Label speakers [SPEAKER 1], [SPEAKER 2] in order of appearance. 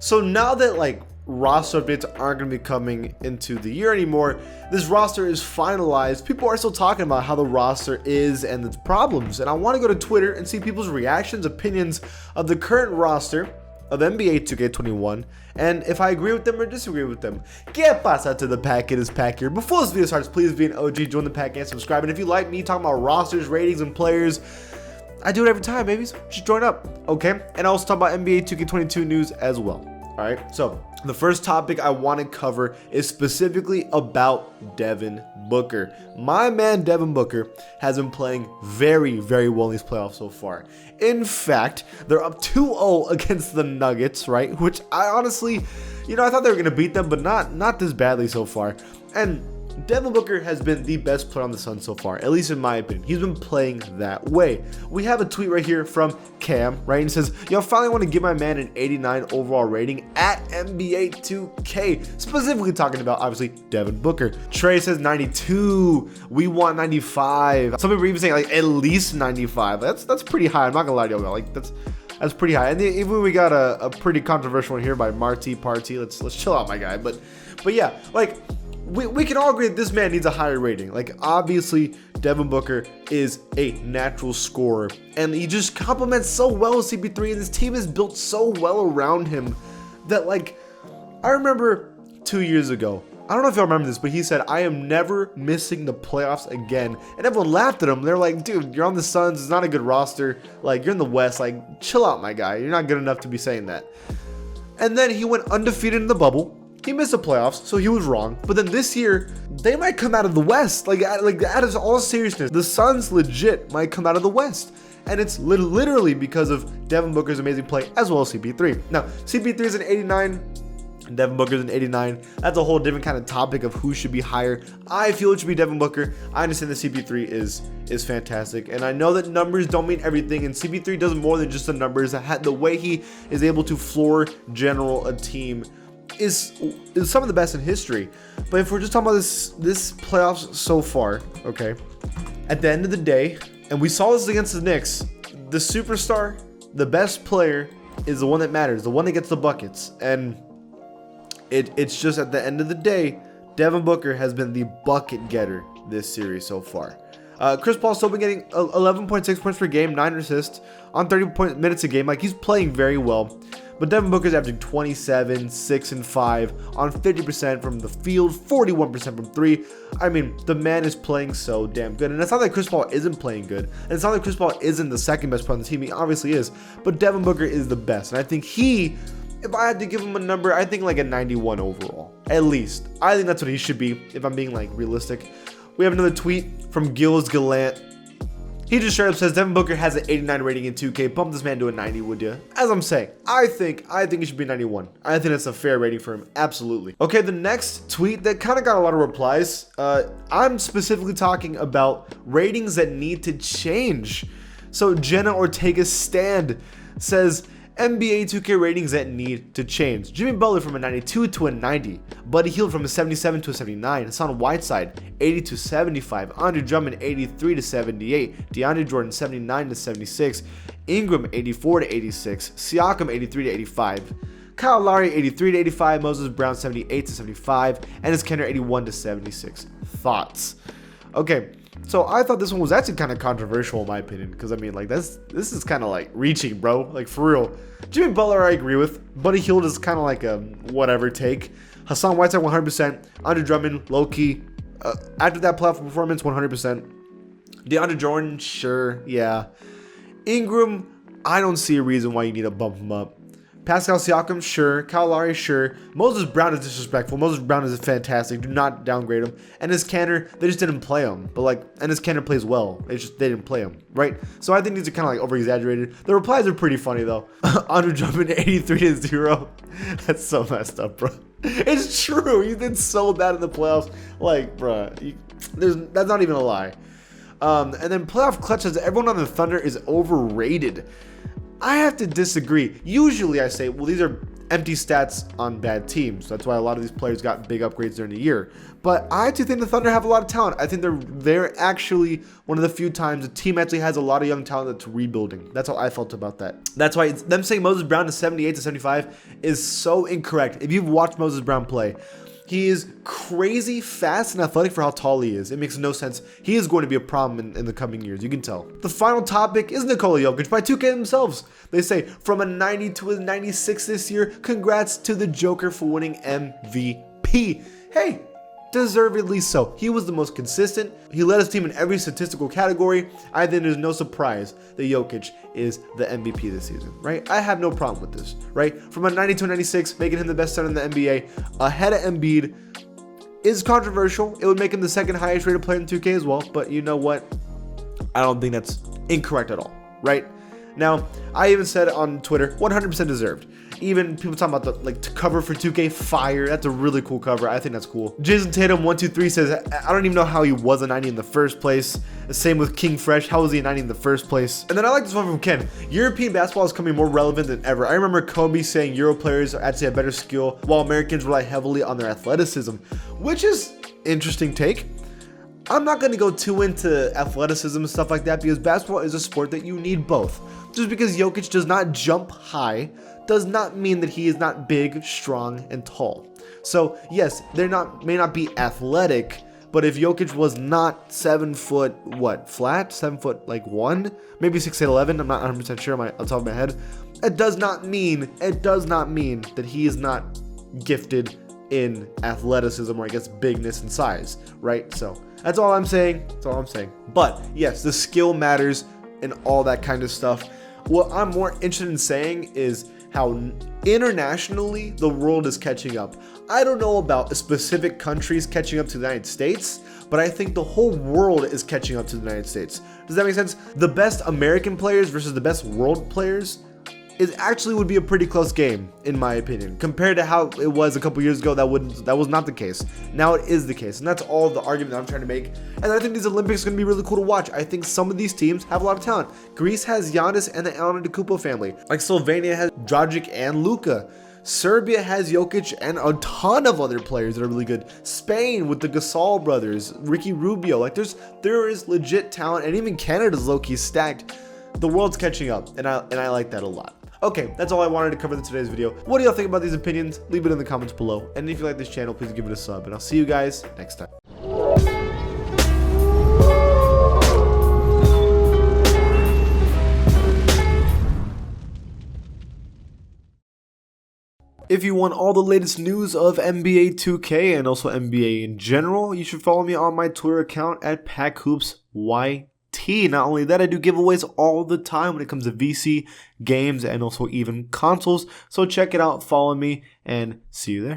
[SPEAKER 1] So now that like roster updates aren't going to be coming into the year anymore, this roster is finalized. People are still talking about how the roster is and its problems, and I want to go to Twitter and see people's reactions, opinions of the current roster of NBA 2K21, and if I agree with them or disagree with them. ¿Qué pasa to the pack? It is Pack here. Before this video starts, please be an OG, join the pack and subscribe. And if you like me talking about rosters, ratings, and players, I do it every time, babies. Just join up, okay? And I also talk about NBA 2K22 news as well. All right, so the first topic I want to cover is specifically about Devin Booker. My man Devin Booker has been playing very, very well in these playoffs so far. In fact, they're up 2-0 against the Nuggets, right? Which I honestly, I thought they were going to beat them, but not this badly so far. And Devin Booker has been the best player on the Suns so far, at least in my opinion. He's been playing that way. We have a tweet right here from Cam, right? And it says, "Yo, I finally want to give my man an 89 overall rating at NBA 2K." Specifically talking about, obviously, Devin Booker. Trey says 92. We want 95. Some people are even saying, like, at least 95. That's pretty high. I'm not going to lie to you, like, that's pretty high. And even we got a pretty controversial one here by Marty Party. Let's chill out, my guy. But yeah, like, we can all agree that this man needs a higher rating. Like, obviously, Devin Booker is a natural scorer, and he just complements so well with CP3, and this team is built so well around him that, like, I remember 2 years ago, I don't know if y'all remember this, but he said, "I am never missing the playoffs again." And everyone laughed at him. They're like, "Dude, you're on the Suns. It's not a good roster. Like, you're in the West. Like, chill out, my guy. You're not good enough to be saying that." And then he went undefeated in the bubble. He missed the playoffs, so he was wrong. But then this year, they might come out of the West. Like out of all seriousness, the Suns legit might come out of the West. And it's literally because of Devin Booker's amazing play, as well as CP3. Now, CP3 is an 89. Devin Booker's an 89. That's a whole different kind of topic of who should be higher. I feel it should be Devin Booker. I understand that CP3 is fantastic, and I know that numbers don't mean everything, and CP3 does more than just the numbers. The way he is able to floor general a team is some of the best in history. But if we're just talking about this playoffs so far, okay, at the end of the day, and we saw this against the Knicks, the superstar, the best player, is the one that matters, the one that gets the buckets. And it's just at the end of the day, Devin Booker has been the bucket getter this series so far. Chris Paul's still been getting 11.6 points per game, 9 assists on 30 minutes a game. Like, he's playing very well. But Devin Booker's averaging 27, 6, and 5 on 50% from the field, 41% from 3. I mean, the man is playing so damn good. And it's not like Chris Paul isn't playing good. And it's not like Chris Paul isn't the second best player on the team. He obviously is. But Devin Booker is the best. And I think if I had to give him a number, I think like a 91 overall. At least. I think that's what he should be, if I'm being like realistic. We have another tweet from Gilles Gallant. He just straight up says, "Devin Booker has an 89 rating in 2K. Bump this man to a 90, would you?" As I'm saying, I think it should be 91. I think that's a fair rating for him. Absolutely. Okay, the next tweet that kind of got a lot of replies. I'm specifically talking about ratings that need to change. So Jenna Ortega Stand says, "NBA 2K ratings that need to change. Jimmy Butler from a 92 to a 90. Buddy Hield from a 77 to a 79. Hassan Whiteside, 80 to 75. Andre Drummond, 83 to 78. DeAndre Jordan, 79 to 76. Ingram, 84 to 86. Siakam, 83 to 85. Kyle Lowry, 83 to 85. Moses Brown, 78 to 75. And Enes Kanter, 81 to 76. Thoughts? Okay. So I thought this one was actually kind of controversial in my opinion, because I mean, like, this is kind of like reaching, bro. Like, for real. Jimmy Butler, I agree with. Buddy Hield is kind of like a whatever take. Hassan Whiteside, 100%. Andre Drummond, low key. After that playoff performance, 100%. DeAndre Jordan, sure, yeah. Ingram, I don't see a reason why you need to bump him up. Pascal Siakam, sure. Kyle Lowry, sure. Moses Brown is disrespectful. Moses Brown is fantastic. Do not downgrade him. And Enes Kanter, they just didn't play him. But like, Enes Kanter plays well. They didn't play him, right? So I think these are kind of like over-exaggerated. The replies are pretty funny though. Andre Drummond, 83 to 0. That's so messed up, bro. It's true. He did so bad in the playoffs. Like, bro, that's not even a lie. And then playoff clutch says everyone on the Thunder is overrated. I have to disagree. Usually I say, well, these are empty stats on bad teams. That's why a lot of these players got big upgrades during the year. But I do think the Thunder have a lot of talent. I think they're actually one of the few times a team actually has a lot of young talent that's rebuilding. That's how I felt about that. That's why them saying Moses Brown is 78 to 75 is so incorrect. If you've watched Moses Brown play, he is crazy fast and athletic for how tall he is. It makes no sense. He is going to be a problem in the coming years. You can tell. The final topic is Nikola Jokic by 2K themselves. They say, from a 90 to a 96 this year, congrats to the Joker for winning MVP. Hey, deservedly so. He was the most consistent. He led his team in every statistical category. I think there's no surprise that Jokic is the MVP this season, right? I have no problem with this, right? From a 90 to a 96, making him the best center in the NBA, ahead of Embiid, is controversial. It would make him the second highest rated player in 2K as well, but you know what? I don't think that's incorrect at all, right? Now, I even said on Twitter, 100% deserved. Even people talking about the cover for 2K fire. That's a really cool cover. I think that's cool. Jason Tatum 123 says, I don't even know how he was a 90 in the first place. The same with King Fresh. How was he a 90 in the first place? And then I like this one from Ken. European basketball is becoming more relevant than ever. I remember Kobe saying Euro players actually have better skill while Americans rely heavily on their athleticism, which is interesting take. I'm not going to go too into athleticism and stuff like that because basketball is a sport that you need both. Just because Jokic does not jump high does not mean that he is not big, strong, and tall. So yes, may not be athletic, but if Jokic was not 7 foot, flat? 7 foot, 1? Maybe 6'8", 11, I'm not 100% sure on top of my head. It does not mean that he is not gifted in athleticism or I guess bigness and size, right? So that's all I'm saying. But yes, the skill matters and all that kind of stuff. What I'm more interested in saying is how internationally the world is catching up. I don't know about specific countries catching up to the United States, but I think the whole world is catching up to the United States. Does that make sense? The best American players versus the best world players would be a pretty close game, in my opinion. Compared to how it was a couple years ago, that was not the case. Now it is the case, and that's all the argument that I'm trying to make. And I think these Olympics are going to be really cool to watch. I think some of these teams have a lot of talent. Greece has Giannis and the Antetokounmpo family. Like Slovenia has Dragic and Luka. Serbia has Jokic and a ton of other players that are really good. Spain with the Gasol brothers, Ricky Rubio. There is legit talent, and even Canada's low-key stacked. The world's catching up, and I like that a lot. Okay, that's all I wanted to cover in today's video. What do y'all think about these opinions? Leave it in the comments below. And if you like this channel, please give it a sub. And I'll see you guys next time. If you want all the latest news of NBA 2K and also NBA in general, you should follow me on my Twitter account at PackHoopsYT. Not only that, I do giveaways all the time when it comes to VC, games, and also even consoles. So check it out, follow me, and see you there.